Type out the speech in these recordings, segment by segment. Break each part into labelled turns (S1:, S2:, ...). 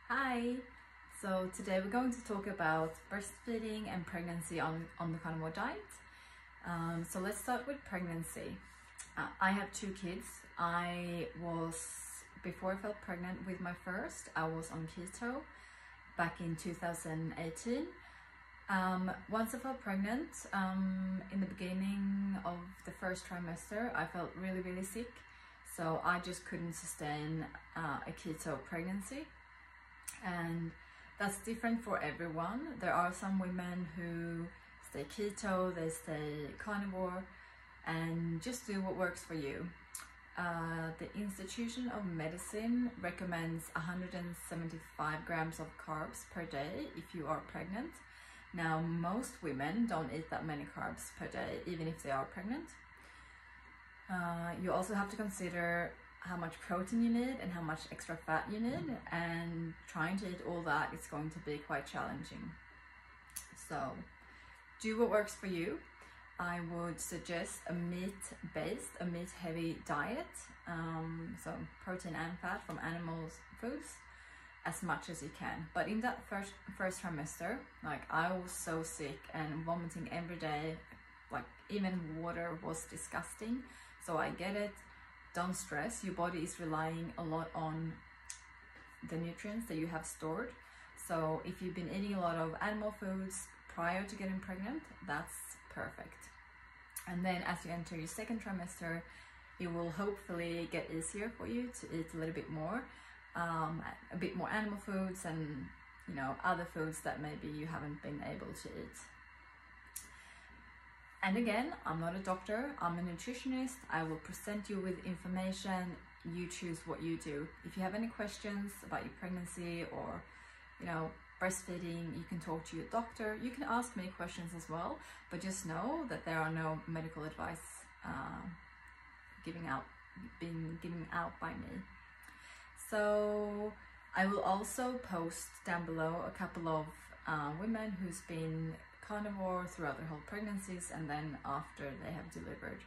S1: Hi! So today we're going to talk about breastfeeding and pregnancy on the carnivore diet. So let's start with pregnancy. I have 2 kids. Before I felt pregnant with my first, I was on keto back in 2018. Once I felt pregnant, in the beginning of the first trimester, I felt really sick. So I just couldn't sustain a keto pregnancy. And that's different for everyone. There are some women who stay keto, they stay carnivore, and just do what works for you. The Institution of Medicine recommends 175 grams of carbs per day if you are pregnant. Now, most women don't eat that many carbs per day, even if they are pregnant. You also have to consider how much protein you need and how much extra fat you need, and trying to eat all that is going to be quite challenging. So do what works for you. I would suggest a meat-heavy diet, so protein and fat from animal foods as much as you can. But in that first trimester, like, I was so sick and vomiting every day, like even water was disgusting. So I get it. Don't stress, your body is relying a lot on the nutrients that you have stored. So if you've been eating a lot of animal foods prior to getting pregnant, that's perfect. And then as you enter your second trimester, it will hopefully get easier for you to eat a little bit more animal foods and, you know, other foods that maybe you haven't been able to eat. And again, I'm not a doctor, I'm a nutritionist. I will present you with information. You choose what you do. If you have any questions about your pregnancy or, you know, breastfeeding, you can talk to your doctor. You can ask me questions as well, but just know that there are no medical advice being given out by me. So I will also post down below a couple of women who's been carnivore throughout their whole pregnancies and then after they have delivered.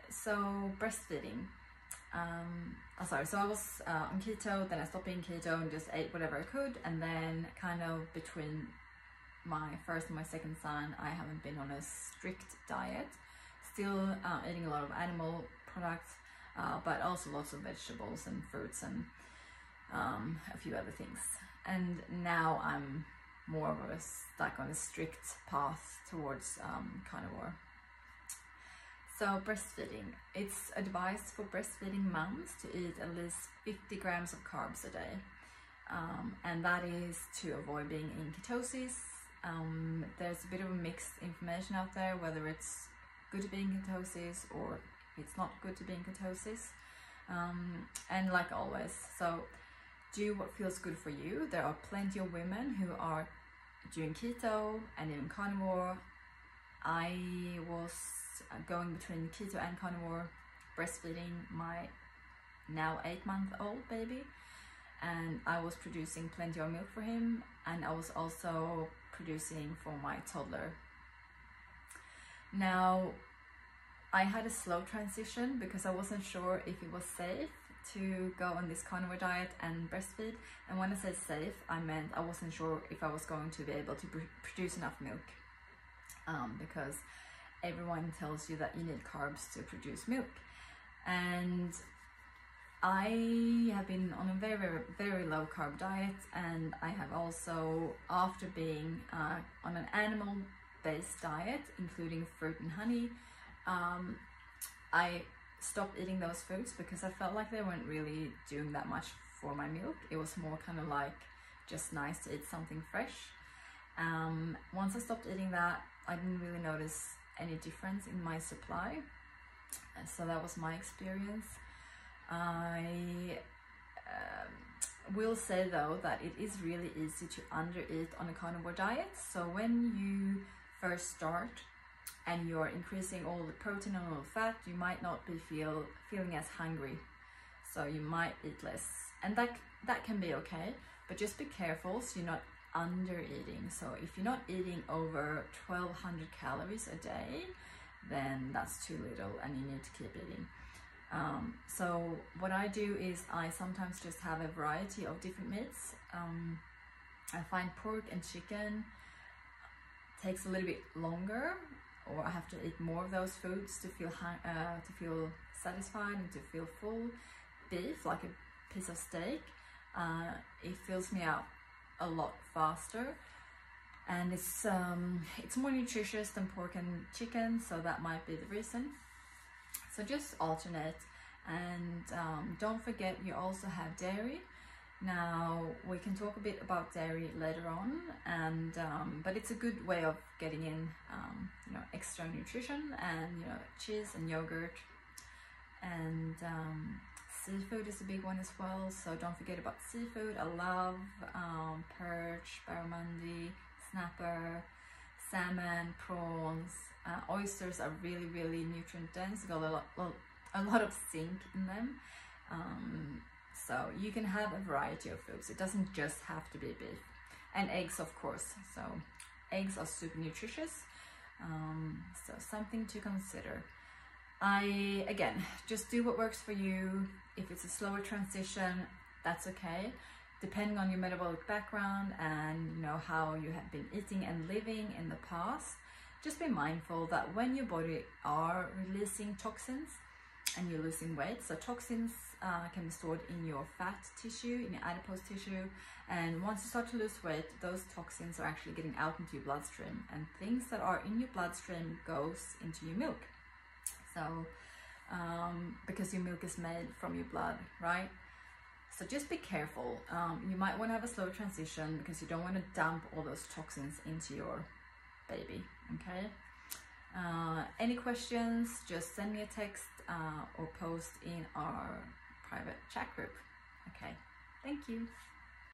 S1: So breastfeeding. So I was on keto, then I stopped being keto and just ate whatever I could, and then kind of between my first and my second son, I haven't been on a strict diet. Still eating a lot of animal products, but also lots of vegetables and fruits and a few other things. And now I'm more of stuck on a strict path towards carnivore. So breastfeeding. It's advised for breastfeeding moms to eat at least 50 grams of carbs a day. And that is to avoid being in ketosis. There's a bit of a mixed information out there, whether it's good to be in ketosis or it's not good to be in ketosis. And like always, so do what feels good for you. There are plenty of women who are doing keto and even carnivore. I was going between keto and carnivore, breastfeeding my now 8-month-old baby, and I was producing plenty of milk for him, and I was also producing for my toddler. Now, I had a slow transition because I wasn't sure if it was safe to go on this carnivore diet and breastfeed. And when I said safe, I meant I wasn't sure if I was going to be able to produce enough milk, because everyone tells you that you need carbs to produce milk. And I have been on a very low carb diet, and I have also, after being on an animal based diet including fruit and honey, I stopped eating those foods because I felt like they weren't really doing that much for my milk. It was more kind of like just nice to eat something fresh. Once I stopped eating that, I didn't really notice any difference in my supply. And so that was my experience. I will say though that it is really easy to undereat on a carnivore diet. So when you first start and you're increasing all the protein and all the fat, you might not be feeling as hungry, so you might eat less, and that can be okay, but just be careful so you're not under eating. So if you're not eating over 1200 calories a day, then that's too little and you need to keep eating. So what I do is I sometimes just have a variety of different meats. I find pork and chicken takes a little bit longer, or I have to eat more of those foods to feel satisfied and to feel full. Beef, like a piece of steak, it fills me out a lot faster, and it's more nutritious than pork and chicken, so that might be the reason. So just alternate, and don't forget you also have dairy. Now we can talk a bit about dairy later on, and but it's a good way of getting in you know, extra nutrition, and you know, cheese and yogurt, and seafood is a big one as well, so don't forget about seafood. I love perch, barramundi, snapper, salmon, prawns. Oysters are really, really nutrient dense, got a lot of zinc in them. So you can have a variety of foods. It doesn't just have to be beef. And eggs, of course. So eggs are super nutritious. So something to consider. Again, just do what works for you. If it's a slower transition, that's okay. Depending on your metabolic background and you know how you have been eating and living in the past, just be mindful that when your body are releasing toxins and you're losing weight, so toxins can be stored in your fat tissue, in your adipose tissue, and once you start to lose weight, those toxins are actually getting out into your bloodstream, and things that are in your bloodstream goes into your milk. So because your milk is made from your blood, right? So just be careful. You might want to have a slow transition because you don't want to dump all those toxins into your baby, okay? Any questions, just send me a text or post in our private chat group. Okay, thank you.